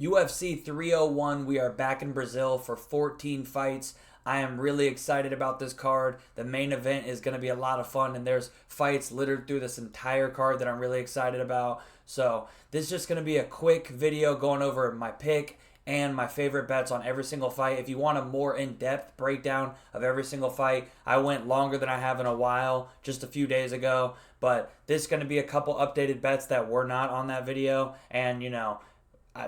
UFC 301, we are back in Brazil for 14 fights. I am really excited about this card. The main event is going to be a lot of fun, and there's fights littered through this entire card that I'm really excited about. So, this is just going to be a quick video going over my pick and my favorite bets on every single fight. If you want a more in-depth breakdown of every single fight, I went longer than I have in a while, just a few days ago. But this is going to be a couple updated bets that were not on that video, and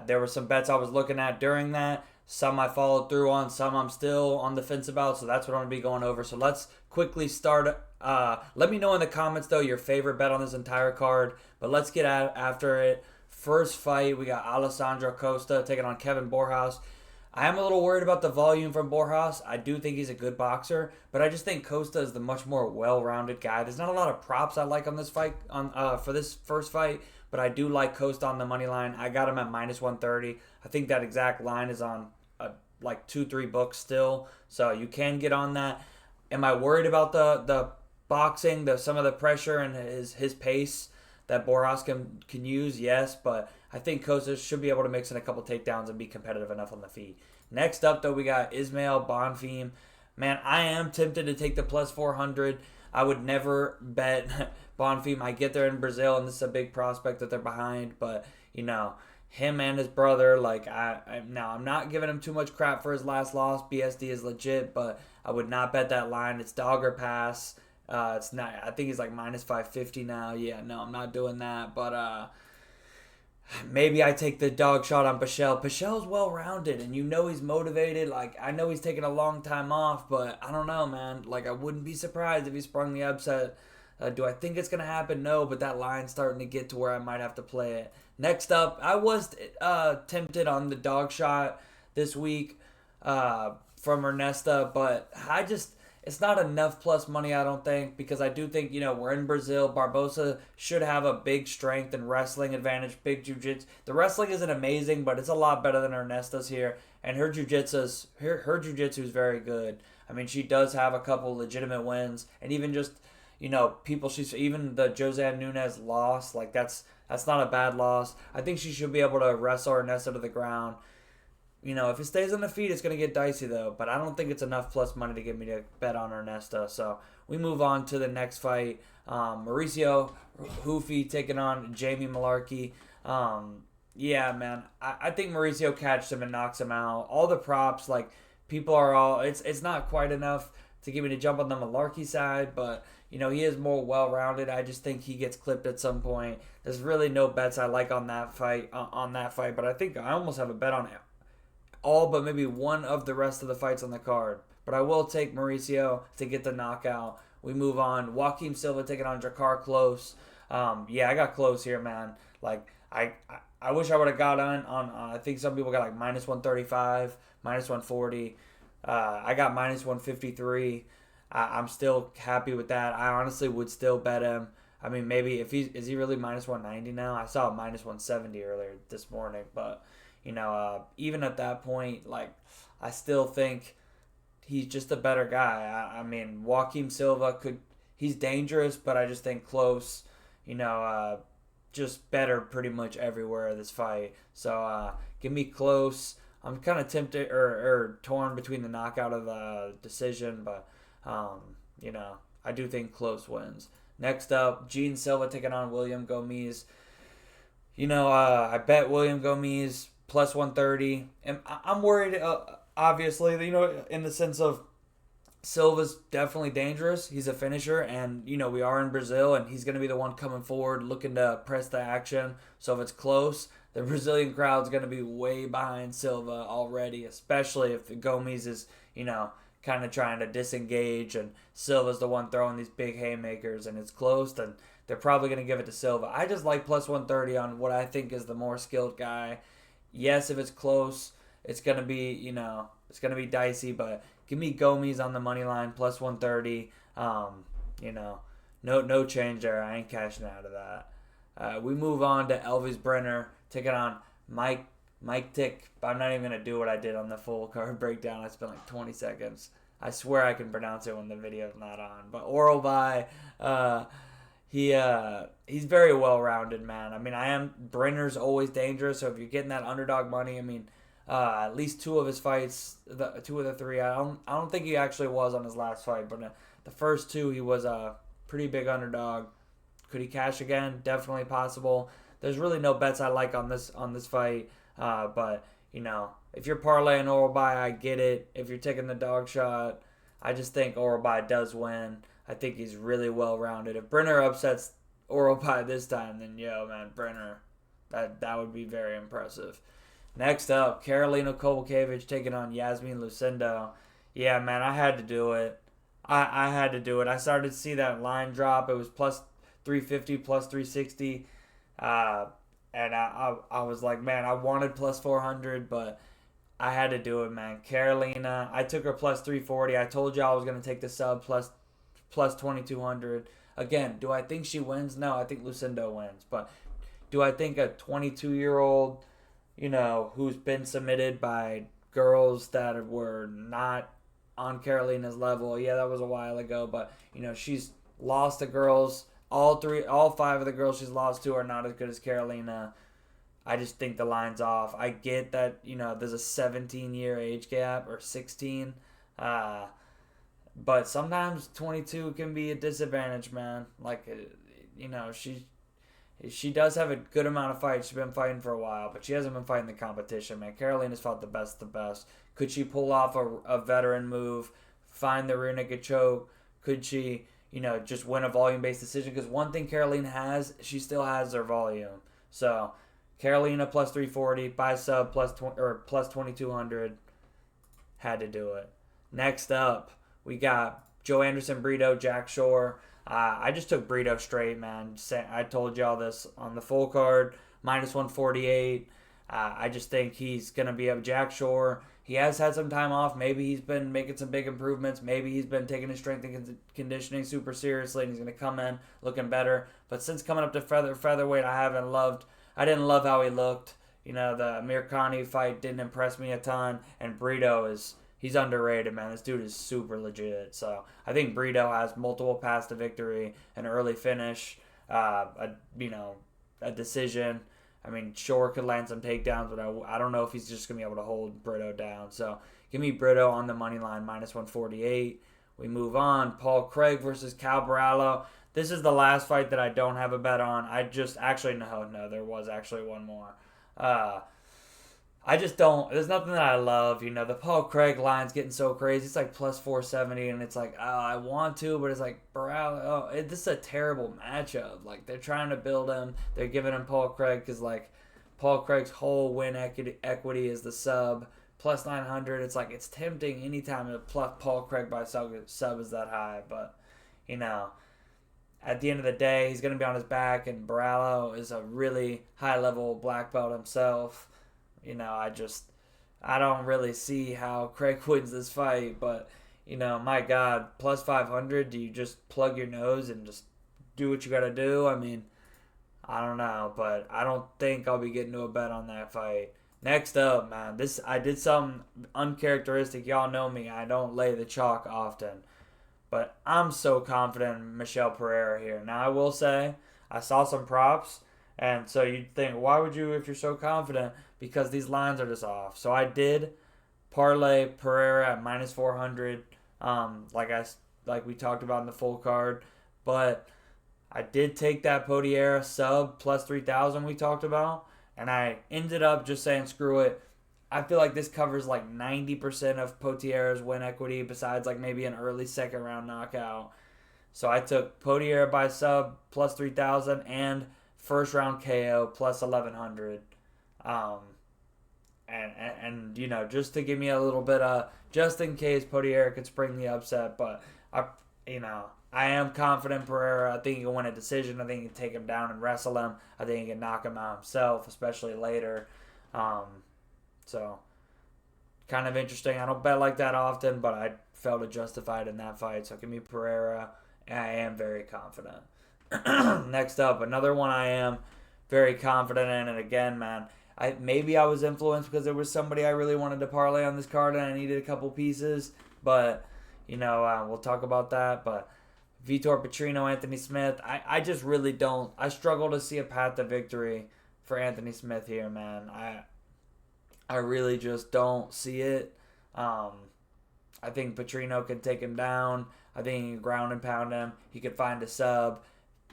there were some bets I was looking at during that. Some I followed through on, some I'm still on the fence about. So that's what I'm going to be going over. So let's quickly start. Let me know in the comments, though, your favorite bet on this entire card. But let's get after it. First fight, we got Alessandro Costa taking on Kevin Borjas. I am a little worried about the volume from Borjas. I do think he's a good boxer, but I just think Costa is the much more well-rounded guy. There's not a lot of props I like on this fight for this first fight, but I do like Costa on the money line. I got him at minus 130. I think that exact line is on like 2-3 books still, so you can get on that. Am I worried about the boxing, some of the pressure and his pace that Borjas can use? Yes, but I think Costa should be able to mix in a couple takedowns and be competitive enough on the feet. Next up, though, we got Ismail Bonfim. Man, I am tempted to take the plus 400. I would never bet Bonfim. I get there in Brazil, and this is a big prospect that they're behind, but, him and his brother, I'm not giving him too much crap for his last loss. BSD is legit, but I would not bet that line. It's dog or pass. It's not. I think he's like minus 550 now. Yeah, no, I'm not doing that. But maybe I take the dog shot on Pichel. Pichel's well rounded, and he's motivated. Like, I know he's taking a long time off, but I don't know, man. Like, I wouldn't be surprised if he sprung the upset. Do I think it's gonna happen? No, but that line's starting to get to where I might have to play it. Next up, I was tempted on the dog shot this week from Ernesta, but it's not enough plus money, I don't think, because I do think, we're in Brazil. Barbosa should have a big strength and wrestling advantage, big jiu-jitsu. The wrestling isn't amazing, but it's a lot better than Ernesta's here, and her jiu-jitsu is very good. I mean, she does have a couple legitimate wins, and even just, even the Jose Nunez loss, like that's not a bad loss. I think she should be able to wrestle Ernesta to the ground. If it stays on the feet, it's going to get dicey, though. But I don't think it's enough plus money to get me to bet on Ernesta. So we move on to the next fight. Mauricio Hoofy taking on Jamie Malarkey. Yeah, man. I think Mauricio catches him and knocks him out. All the props, people are all... It's not quite enough to get me to jump on the Malarkey side, but... he is more well-rounded. I just think he gets clipped at some point. There's really no bets I like on that fight. But I think I almost have a bet on all but maybe one of the rest of the fights on the card. But I will take Mauricio to get the knockout. We move on. Joaquim Silva taking on Jakar Close. Yeah, I got Close here, man. I wish I would have got on I think some people got minus 135, minus 140. I got minus 153. I'm still happy with that. I honestly would still bet him. I mean, maybe is he really minus 190 now? I saw minus 170 earlier this morning, but even at that point, I still think he's just a better guy. I mean, Joaquim Silva he's dangerous, but I just think Close, just better pretty much everywhere this fight. So give me Close. I'm kind of tempted or torn between the knockout of the decision, but I do think Close wins. Next up, Gene Silva taking on William Gomes. I bet William Gomes plus 130. And I'm worried, obviously, in the sense of Silva's definitely dangerous. He's a finisher, and, we are in Brazil, and he's going to be the one coming forward looking to press the action. So if it's close, the Brazilian crowd's going to be way behind Silva already, especially if Gomes is, kind of trying to disengage, and Silva's the one throwing these big haymakers, and it's close, and they're probably going to give it to Silva. I just like plus 130 on what I think is the more skilled guy. Yes, if it's close, it's going to be, it's going to be dicey, but give me Gomes on the money line, plus 130. No change there. I ain't cashing out of that. We move on to Elvis Brenner taking on Mike Tick. I'm not even going to do what I did on the full card breakdown. I spent 20 seconds. I swear I can pronounce it when the video's not on. But Oral by, he's very well rounded, man. I mean, Brenner's always dangerous, so if you're getting that underdog money, I mean, at least two of his fights, the two of the three, I don't think he actually was on his last fight, but the first two he was a pretty big underdog. Could he cash again? Definitely possible. There's really no bets I like on this fight, but if you're parlaying Oralby, I get it. If you're taking the dog shot, I just think Oralby does win. I think he's really well rounded. If Brenner upsets Oralby this time, then man, Brenner, that would be very impressive. Next up, Karolina Kowalkiewicz taking on Yasmin Lucindo. Yeah, man, I had to do it. I had to do it. I started to see that line drop. It was plus 350, plus 360. And I was like, man, I wanted plus 400, but I had to do it, man. Karolina, I took her plus 340. I told you I was going to take the sub plus 2,200. Again, do I think she wins? No, I think Lucindo wins. But do I think a 22-year-old, who's been submitted by girls that were not on Karolina's level? Yeah, that was a while ago. But, she's lost to girls. All five of the girls she's lost to are not as good as Karolina. I just think the line's off. I get that, there's a 17-year age gap or 16. But sometimes 22 can be a disadvantage, man. Like, she does have a good amount of fights. She's been fighting for a while, but she hasn't been fighting the competition, man. Karolina's fought the best of the best. Could she pull off a veteran move, find the rear naked choke? Could she, just win a volume-based decision? Because one thing Karolina has, she still has her volume. So, Karolina plus 340, buy sub plus 2,200. Had to do it. Next up, we got Joe Anderson, Brito, Jack Shore. I just took Brito straight, man. I told y'all this on the full card, minus 148. I just think he's going to be up. Jack Shore, he has had some time off. Maybe he's been making some big improvements. Maybe he's been taking his strength and conditioning super seriously, and he's going to come in looking better. But since coming up to featherweight, I didn't love how he looked. The Amir Khani fight didn't impress me a ton, and Brito he's underrated, man. This dude is super legit. So I think Brito has multiple paths to victory, an early finish, a decision. I mean, Shore could land some takedowns, but I don't know if he's just going to be able to hold Brito down. So give me Brito on the money line, minus 148. We move on. Paul Craig versus Cal Barallo. This is the last fight that I don't have a bet on. No, there was actually one more. I just don't. There's nothing that I love. The Paul Craig line's getting so crazy. It's like plus 470, and it's like, oh, I want to, but it's like, this is a terrible matchup. Like, they're trying to build him. They're giving him Paul Craig because, like, Paul Craig's whole win equity is the sub. Plus 900. It's like, it's tempting anytime to pluck Paul Craig by sub is that high. But, at the end of the day, he's going to be on his back, and Barallo is a really high-level black belt himself. I don't really see how Craig wins this fight, but, my God, plus 500, do you just plug your nose and just do what you got to do? I mean, I don't know, but I don't think I'll be getting to a bet on that fight. Next up, man, I did something uncharacteristic. Y'all know me. I don't lay the chalk often, but I'm so confident in Michelle Pereira here. Now, I will say, I saw some props, and so you'd think, why would you if you're so confident? Because these lines are just off. So I did parlay Pereira at minus 400, like we talked about in the full card. But I did take that Potiera sub plus 3,000 we talked about, and I ended up just saying screw it. I feel like this covers like 90% of Potiera's win equity, besides like maybe an early second round knockout. So I took Potiera by sub plus 3,000 and first round KO plus 1,100. And just to give me a little bit of, just in case Potiera could spring the upset, but I am confident Pereira. I think he can win a decision. I think he can take him down and wrestle him. I think he can knock him out himself, especially later. So kind of interesting. I don't bet like that often, but I felt it justified in that fight. So give me Pereira, and I am very confident. Next up, another one I am very confident in, and again, man, maybe I was influenced because there was somebody I really wanted to parlay on this card and I needed a couple pieces, but we'll talk about that. But Vitor Petrino, Anthony Smith. I just really don't. I struggle to see a path to victory for Anthony Smith here, man. I really just don't see it. I think Petrino can take him down. I think he can ground and pound him. He could find a sub.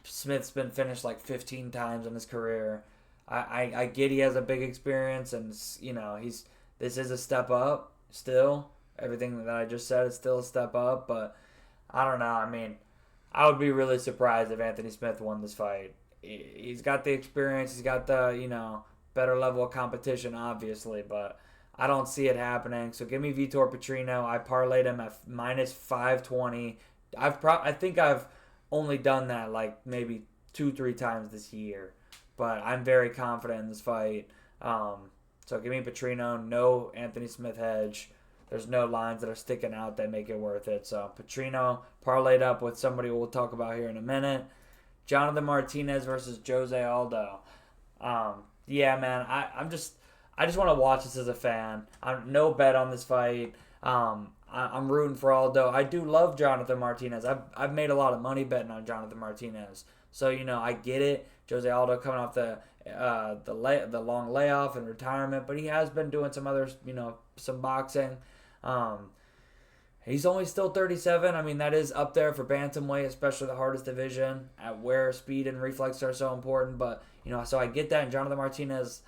Smith's been finished like 15 times in his career. I get he has a big experience, and this is a step up still. Everything that I just said is still a step up, but I don't know. I mean, I would be really surprised if Anthony Smith won this fight. He's got the experience. He's got the better level of competition, obviously, but I don't see it happening. So give me Vitor Petrino. I parlayed him at minus 520. I think I've only done that like maybe 2-3 times this year, but I'm very confident in this fight. So give me Petrino. No Anthony Smith hedge. There's no lines that are sticking out that make it worth it. So Petrino parlayed up with somebody we'll talk about here in a minute. Jonathan Martinez versus Jose Aldo. Yeah, man. I just want to watch this as a fan. I'm no bet on this fight. I'm rooting for Aldo. I do love Jonathan Martinez. I've made a lot of money betting on Jonathan Martinez. So I get it. Jose Aldo coming off the long layoff and retirement, but he has been doing some other some boxing. He's only still 37. I mean, that is up there for bantamweight, especially the hardest division, at where speed and reflex are so important. But so I get that. And Jonathan Martinez,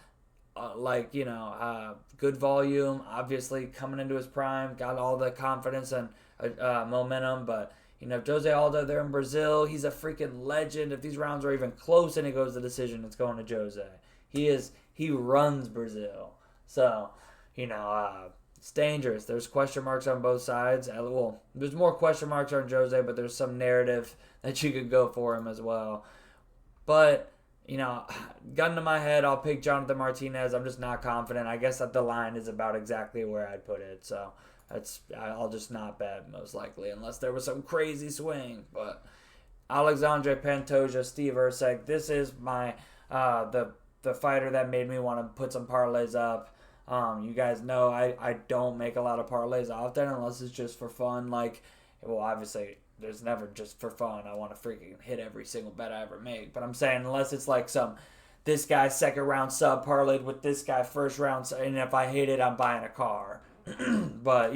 good volume, obviously coming into his prime, got all the confidence and momentum. But Jose Aldo, they're in Brazil. He's a freaking legend. If these rounds are even close and it goes to decision, it's going to Jose. He runs Brazil. So it's dangerous. There's question marks on both sides. Well, there's more question marks on Jose, but there's some narrative that you could go for him as well. But, gun to my head, I'll pick Jonathan Martinez. I'm just not confident. I guess that the line is about exactly where I'd put it. So I'll just not bet, most likely, unless there was some crazy swing. But Alexandre Pantoja, Steve Erceg, this is my the fighter that made me want to put some parlays up. You guys know I don't make a lot of parlays often unless it's just for fun. Obviously, there's never just for fun. I want to freaking hit every single bet I ever make. But I'm saying unless it's like this guy second round sub parlayed with this guy first round, and if I hit it, I'm buying a car. But,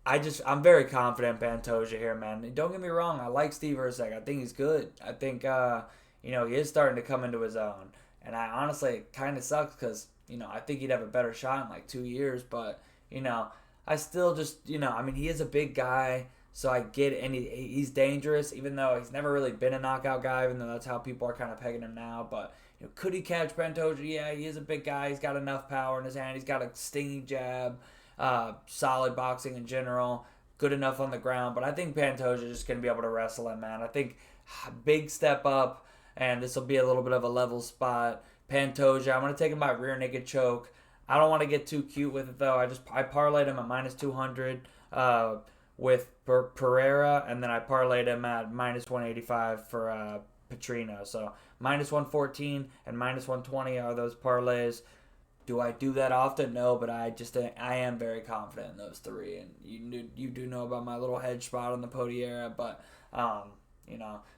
I'm very confident in Pantoja here, man. Don't get me wrong. I like Steve Erceg. I think he's good. I think, he is starting to come into his own. And I honestly, it kind of sucks because, I think he'd have a better shot in like 2 years. But, I still just, he is a big guy. So I get it. And he's dangerous, even though he's never really been a knockout guy, even though that's how people are kind of pegging him now. But, could he catch Pantoja? Yeah, he is a big guy. He's got enough power in his hand. He's got a stinging jab, solid boxing in general, good enough on the ground. But I think Pantoja is just going to be able to wrestle him, man. I think big step up. And this will be a little bit of a level spot. Pantoja, I'm going to take him by rear naked choke. I don't want to get too cute with it, though. I parlayed him at minus 200 with Pereira, and then I parlayed him at minus 185 for Petrino. So minus 114 and minus 120 are those parlays. Do I do that often? No, but I am very confident in those three. And you do know about my little hedge spot on the Podiera, but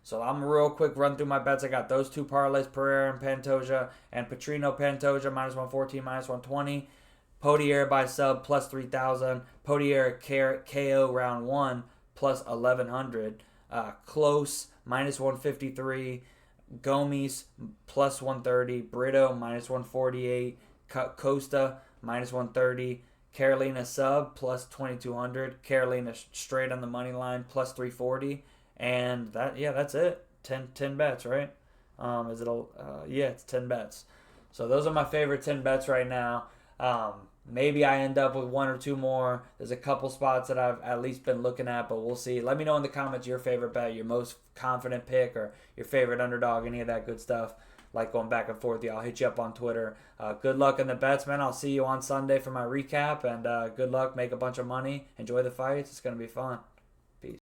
so I'm real quick run through my bets. I got those two parlays, Pereira and Pantoja, and Petrino Pantoja minus 114, minus 120. Podiera by sub plus 3,000. Podiera KO round 1 plus 1,100. Close minus 153. Gomes plus 130. Brito minus 148. Costa minus 130. Carolina sub plus 2,200. Carolina straight on the money line plus 340. And that's it. 10 bets, right? It's 10 bets. So those are my favorite 10 bets right now. Maybe I end up with one or two more. There's a couple spots that I've at least been looking at, but we'll see. Let me know in the comments your favorite bet, your most confident pick, or your favorite underdog, any of that good stuff. Like going back and forth, I'll hit you up on Twitter. Good luck in the bets, man. I'll see you on Sunday for my recap, and good luck. Make a bunch of money. Enjoy the fights. It's going to be fun.